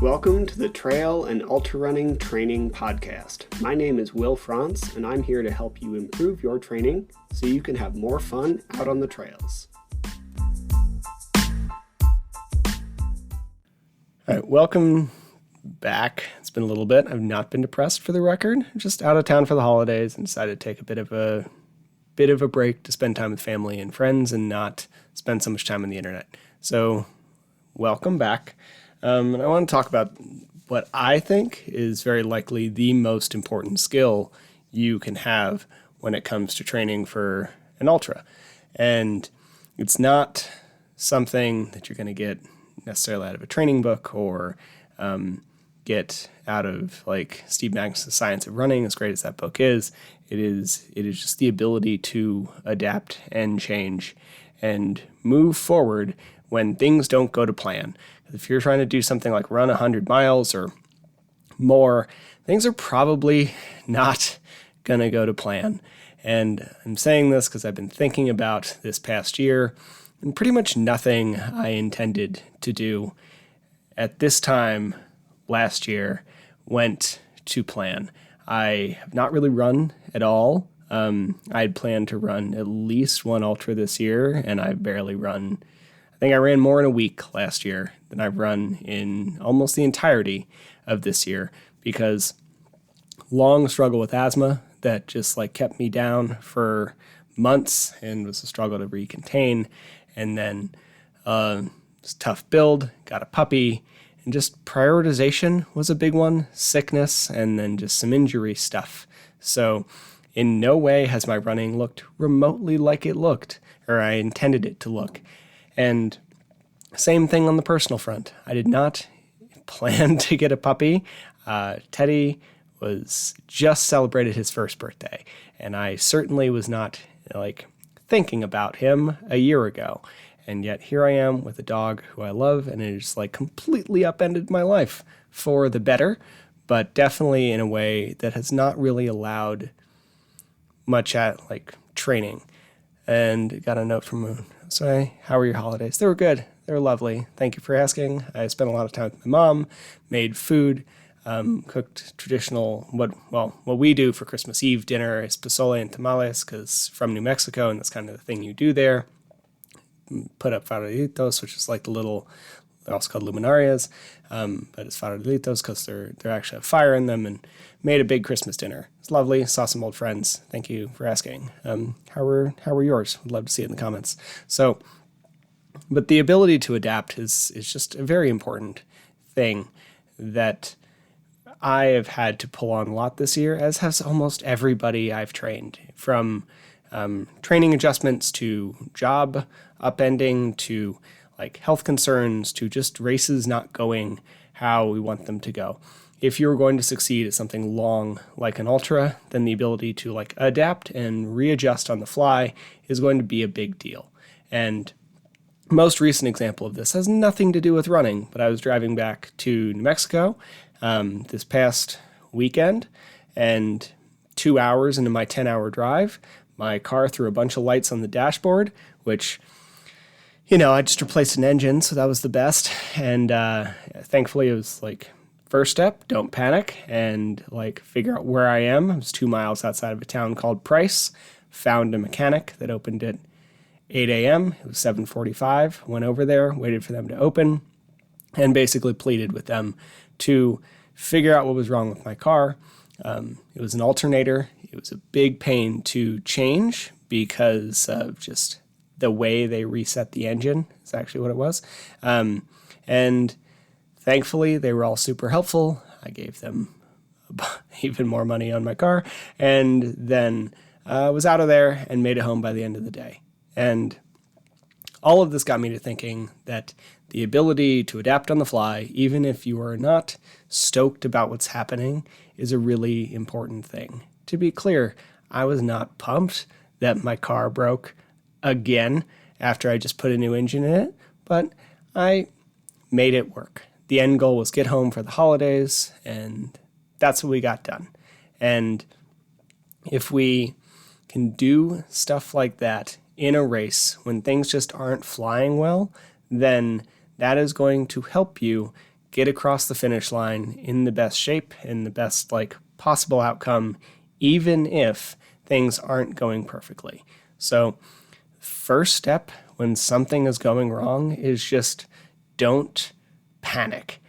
Welcome to the Trail and Ultra Running Training Podcast. My name is Will Frantz, and I'm here to help you improve your training so you can have more fun out on the trails. All right, welcome back. It's been a little bit. I've not been depressed, for the record. Just out of town for the holidays and decided to take a bit of a break to spend time with family and friends and not spend so much time on the internet. So, welcome back. And I want to talk about what I think is very likely the most important skill you can have when it comes to training for an ultra. And it's not something that you're going to get necessarily out of a training book or get out of like Steve Magnus' Science of Running, as great as that book is. It is just the ability to adapt and change and move forward when things don't go to plan. If you're trying to do something like run 100 miles or more, things are probably not going to go to plan. And I'm saying this because I've been thinking about this past year, and pretty much nothing I intended to do at this time last year went to plan. I have not really run at all. I had planned to run at least one ultra this year, and I've barely run. I think I ran more in a week last year than I've run in almost the entirety of this year, because long struggle with asthma that just like kept me down for months and was a struggle to recontain. And then it's a tough build, got a puppy, and just prioritization was a big one, sickness, and then just some injury stuff. So in no way has my running looked remotely like it looked, or I intended it to look. And same thing on the personal front. I did not plan to get a puppy. Teddy was just celebrated his first birthday, and I certainly was not thinking about him a year ago. And yet here I am with a dog who I love, and it just completely upended my life for the better, but definitely in a way that has not really allowed much at training. And got a note from Moon. So, how were your holidays? They were good. They were lovely. Thank you for asking. I spent a lot of time with my mom, made food, cooked traditional, what we do for Christmas Eve dinner is pozole and tamales, because from New Mexico, and that's kind of the thing you do there. Put up farolitos, which is like the little, they're also called luminarias, but it's farolitos because they're actually have fire in them, and made a big Christmas dinner. It's lovely. Saw some old friends. Thank you for asking. How were yours? Would love to see it in the comments. So, but the ability to adapt is just a very important thing that I have had to pull on a lot this year, as has almost everybody I've trained, from training adjustments to job upending to health concerns to just races not going how we want them to go. If you're going to succeed at something long like an ultra, then the ability to adapt and readjust on the fly is going to be a big deal. And most recent example of this has nothing to do with running, but I was driving back to New Mexico this past weekend, and 2 hours into my 10-hour drive, my car threw a bunch of lights on the dashboard, which, I just replaced an engine, so that was the best. And thankfully it was first step, don't panic, and figure out where I am. I was 2 miles outside of a town called Price, found a mechanic that opened at 8 a.m. It was 7:45, went over there, waited for them to open, and basically pleaded with them to figure out what was wrong with my car. It was an alternator. It was a big pain to change because of just the way they reset the engine is actually what it was. And thankfully, they were all super helpful. I gave them even more money on my car, and then was out of there and made it home by the end of the day. And all of this got me to thinking that the ability to adapt on the fly, even if you are not stoked about what's happening, is a really important thing. To be clear, I was not pumped that my car broke again after I just put a new engine in it, but I made it work. The end goal was get home for the holidays, and that's what we got done. And if we can do stuff like that in a race when things just aren't flying well, then that is going to help you get across the finish line in the best shape, in the best possible outcome, even if things aren't going perfectly. So first step when something is going wrong is just don't panic.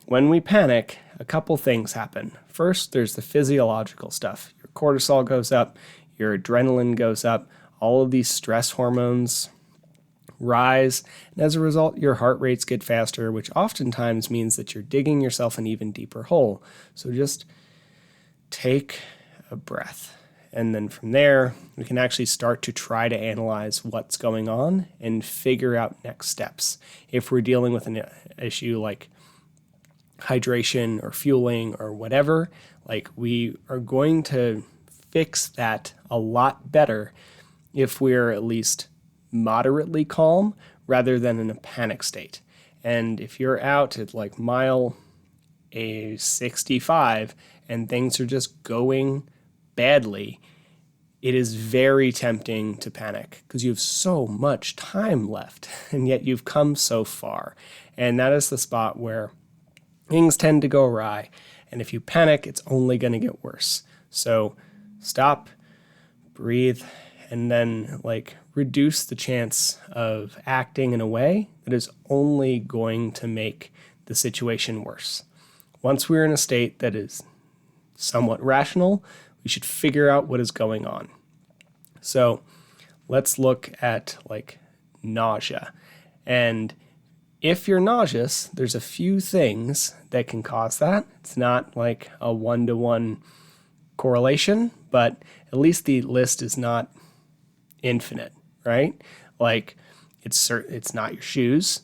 When we panic, a couple things happen. First, there's the physiological stuff. Your cortisol goes up, your adrenaline goes up, all of these stress hormones rise, and as a result, your heart rates get faster, which oftentimes means that you're digging yourself an even deeper hole. So just take a breath. And then from there, we can actually start to try to analyze what's going on and figure out next steps. If we're dealing with an issue like hydration or fueling or whatever, we are going to fix that a lot better if we're at least moderately calm rather than in a panic state. And if you're out at mile 65 and things are just going badly, it is very tempting to panic because you have so much time left and yet you've come so far. And that is the spot where things tend to go awry. And if you panic, it's only going to get worse. So stop, breathe, and then reduce the chance of acting in a way that is only going to make the situation worse. Once we're in a state that is somewhat rational, we should figure out what is going on. So let's look at nausea. And if you're nauseous, there's a few things that can cause that. It's not a one-to-one correlation, but at least the list is not infinite, right? It's not your shoes,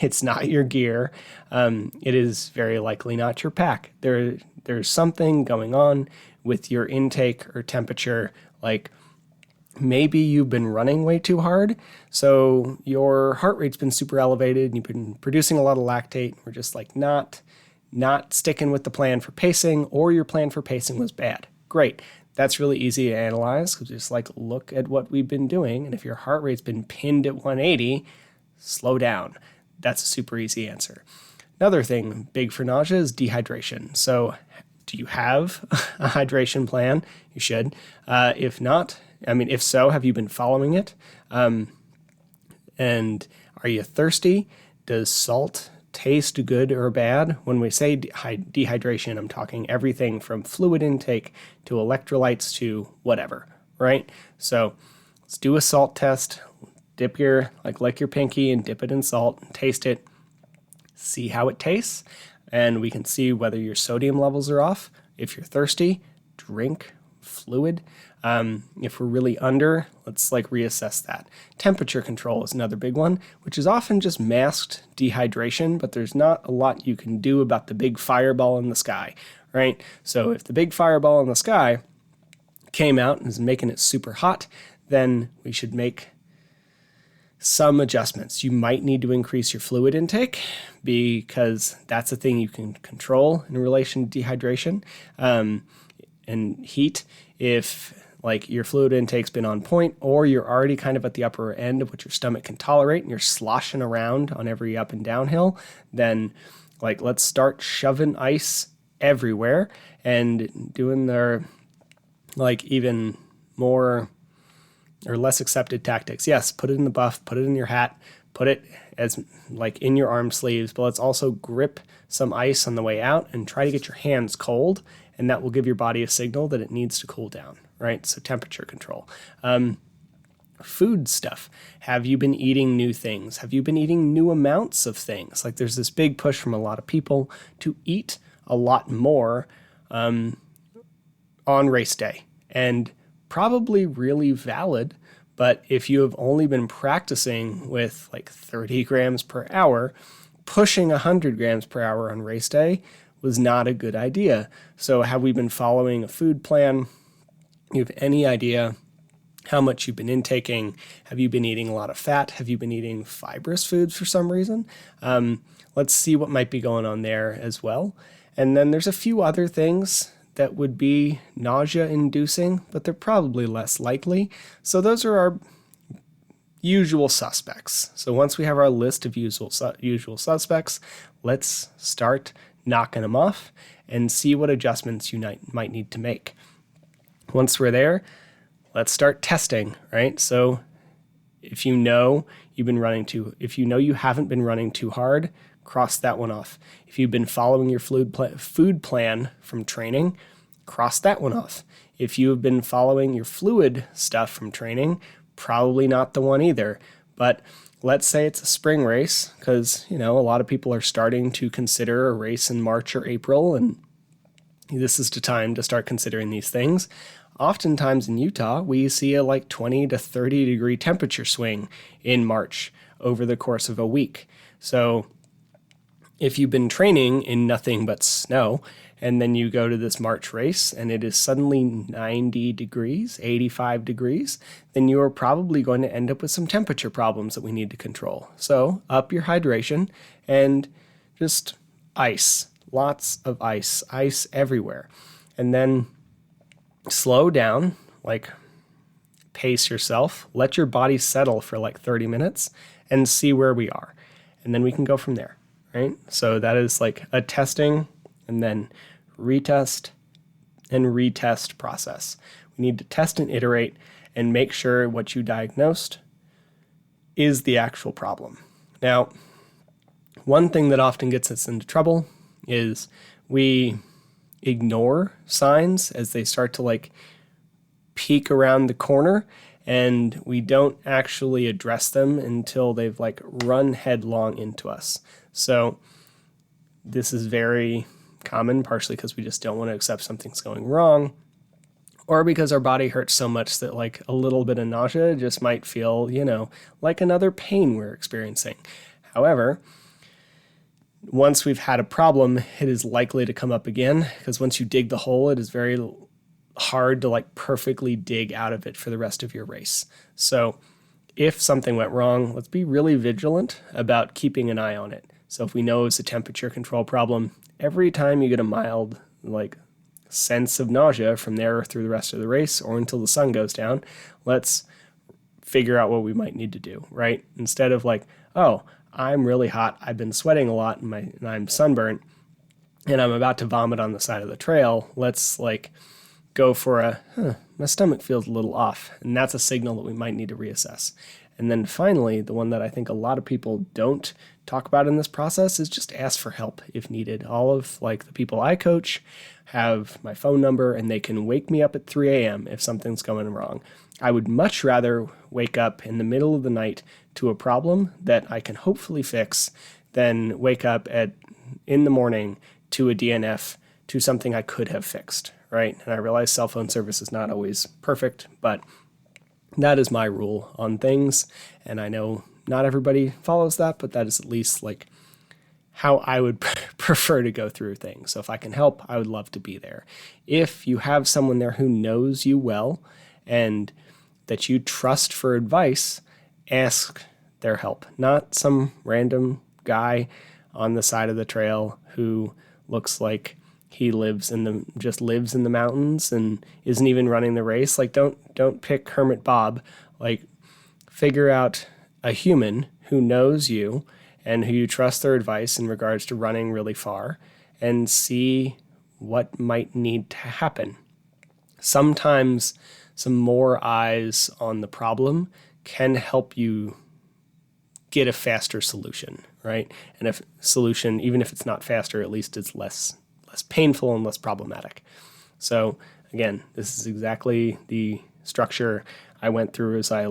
it's not your gear, it is very likely not your pack. There's something going on with your intake or temperature, maybe you've been running way too hard, so your heart rate's been super elevated and you've been producing a lot of lactate. We're just not sticking with the plan for pacing, or your plan for pacing was bad. Great. That's really easy to analyze because just look at what we've been doing. And if your heart rate's been pinned at 180, slow down. That's a super easy answer. Another thing big for nausea is dehydration. So do you have a hydration plan? You should. If not, if so, have you been following it? And are you thirsty? Does salt taste good or bad? When we say dehydration, I'm talking everything from fluid intake to electrolytes to whatever, right? So let's do a salt test. Dip your, lick your pinky and dip it in salt and taste it. See how it tastes. And we can see whether your sodium levels are off. If you're thirsty, drink fluid. If we're really under, let's reassess that. Temperature control is another big one, which is often just masked dehydration, but there's not a lot you can do about the big fireball in the sky, right? So if the big fireball in the sky came out and is making it super hot, then we should make some adjustments. You might need to increase your fluid intake because that's a thing you can control in relation to dehydration. And heat, if your fluid intake's been on point, or you're already kind of at the upper end of what your stomach can tolerate and you're sloshing around on every up and downhill, then let's start shoving ice everywhere and doing their even more or less accepted tactics. Yes, put it in the buff, put it in your hat, put it as in your arm sleeves, but let's also grip some ice on the way out and try to get your hands cold, and that will give your body a signal that it needs to cool down, right? So temperature control. Food stuff. Have you been eating new things? Have you been eating new amounts of things? There's this big push from a lot of people to eat a lot more on race day, and probably really valid. But if you have only been practicing with 30 grams per hour, pushing 100 grams per hour on race day was not a good idea. So have we been following a food plan? You have any idea how much you've been intaking? Have you been eating a lot of fat? Have you been eating fibrous foods for some reason? Let's see what might be going on there as well. And then there's a few other things that would be nausea inducing, but they're probably less likely. So those are our usual suspects. So once we have our list of usual suspects, let's start knocking them off and see what adjustments you might need to make. Once we're there, let's start testing, right? So if you know you haven't been running too hard, cross that one off. If you've been following your food plan from training, cross that one off. If you have been following your fluid stuff from training, probably not the one either. But let's say it's a spring race, because, a lot of people are starting to consider a race in March or April, and this is the time to start considering these things. Oftentimes in Utah, we see a 20 to 30 degree temperature swing in March over the course of a week. So if you've been training in nothing but snow, and then you go to this March race and it is suddenly 90 degrees, 85 degrees, then you are probably going to end up with some temperature problems that we need to control. So up your hydration and just ice, lots of ice everywhere. And then slow down, pace yourself, let your body settle for 30 minutes and see where we are. And then we can go from there, right? So that is a testing and then retest and retest process. We need to test and iterate and make sure what you diagnosed is the actual problem. Now, one thing that often gets us into trouble is we ignore signs as they start to peek around the corner, and we don't actually address them until they've run headlong into us. So this is very common, partially because we just don't want to accept something's going wrong, or because our body hurts so much that a little bit of nausea just might feel, like another pain we're experiencing. However, once we've had a problem, it is likely to come up again, because once you dig the hole, it is very hard to perfectly dig out of it for the rest of your race. So if something went wrong, let's be really vigilant about keeping an eye on it. So if we know it's a temperature control problem, every time you get a mild sense of nausea from there through the rest of the race or until the sun goes down, let's figure out what we might need to do, right? Instead of oh, I'm really hot, I've been sweating a lot, and I'm sunburnt, and I'm about to vomit on the side of the trail, let's go for my stomach feels a little off, and that's a signal that we might need to reassess. And then finally, the one that I think a lot of people don't talk about in this process is just ask for help if needed. All of the people I coach have my phone number, and they can wake me up at 3 a.m. if something's going wrong. I would much rather wake up in the middle of the night to a problem that I can hopefully fix than wake up in the morning to a DNF to something I could have fixed, right? And I realize cell phone service is not always perfect, but that is my rule on things. And I know not everybody follows that, but that is at least how I would prefer to go through things. So if I can help, I would love to be there. If you have someone there who knows you well and that you trust for advice, ask their help. Not some random guy on the side of the trail who looks like he lives in the mountains and isn't even running the race. Don't pick Hermit Bob. Figure out a human who knows you and who you trust their advice in regards to running really far, and see what might need to happen. Sometimes some more eyes on the problem can help you get a faster solution, right? And if solution, even if it's not faster, at least it's less painful and less problematic. So again, this is exactly the structure I went through as I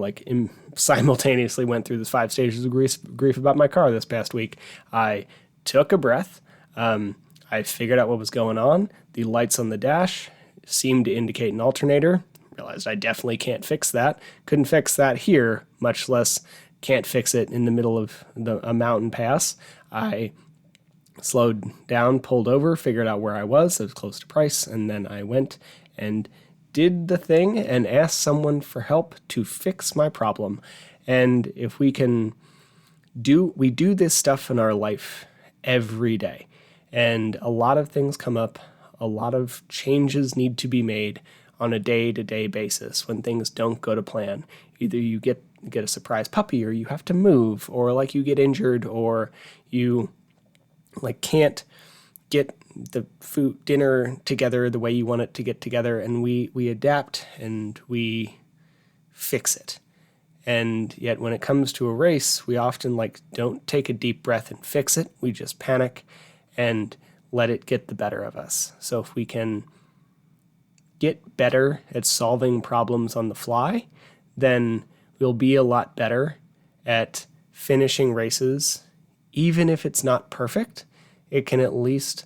simultaneously went through the 5 stages of grief about my car this past week. I took a breath. I figured out what was going on. The lights on the dash seemed to indicate an alternator. Realized I definitely can't fix that. Couldn't fix that here, much less can't fix it in the middle of a mountain pass. I slowed down, pulled over, figured out where I was close to Price, and then I went and did the thing and asked someone for help to fix my problem. And if we do this stuff in our life every day, and a lot of things come up, a lot of changes need to be made on a day-to-day basis when things don't go to plan. Either you get get a surprise puppy, or you have to move, or like you get injured, or you like can't get the dinner together the way you want it to get together, and we adapt and we fix it. And yet when it comes to a race, we often don't take a deep breath and fix it. We just panic and let it get the better of us. So if we can get better at solving problems on the fly, then we'll be a lot better at finishing races. Even if it's not perfect, it can at least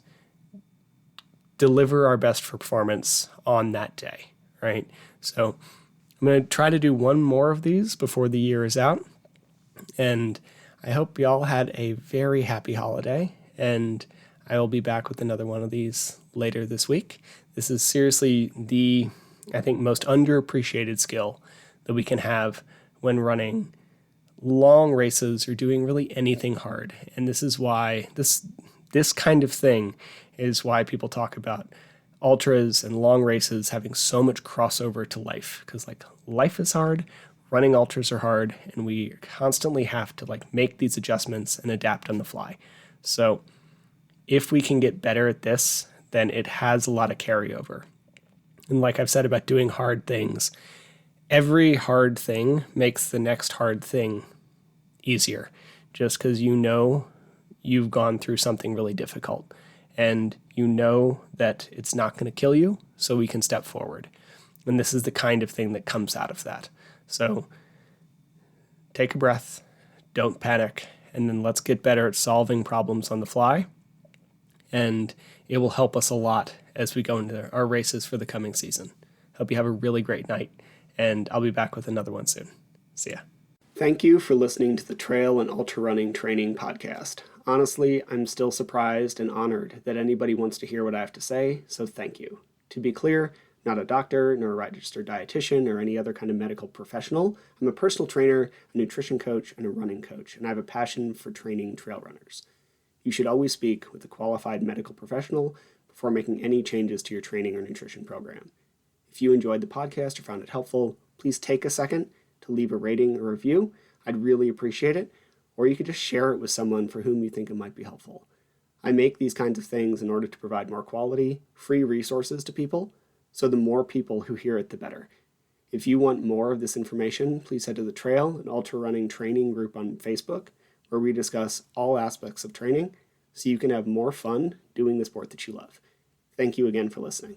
deliver our best performance on that day, right? So I'm going to try to do one more of these before the year is out. And I hope y'all had a very happy holiday. And I will be back with another one of these later this week. This is seriously the, I think, most underappreciated skill that we can have when running long races or doing really anything hard. And this is why this kind of thing is why people talk about ultras and long races having so much crossover to life, because life is hard, running ultras are hard, and we constantly have to make these adjustments and adapt on the fly. So if we can get better at this, then it has a lot of carryover. And like I've said about doing hard things, every hard thing makes the next hard thing easier, just because you've gone through something really difficult and you know that it's not going to kill you, so we can step forward. And this is the kind of thing that comes out of that. So take a breath, don't panic, and then let's get better at solving problems on the fly. And it will help us a lot as we go into our races for the coming season. Hope you have a really great night, and I'll be back with another one soon. See ya. Thank you for listening to the Trail and Ultra Running Training Podcast. Honestly, I'm still surprised and honored that anybody wants to hear what I have to say, so thank you. To be clear, not a doctor, nor a registered dietitian, or any other kind of medical professional. I'm a personal trainer, a nutrition coach, and a running coach, and I have a passion for training trail runners. You should always speak with a qualified medical professional before making any changes to your training or nutrition program. If you enjoyed the podcast or found it helpful, please take a second to leave a rating or review. I'd really appreciate it. Or you could just share it with someone for whom you think it might be helpful. I make these kinds of things in order to provide more quality, free resources to people, so the more people who hear it, the better. If you want more of this information, please head to the Trail and Ultra Running Training group on Facebook, where we discuss all aspects of training so you can have more fun doing the sport that you love. Thank you again for listening.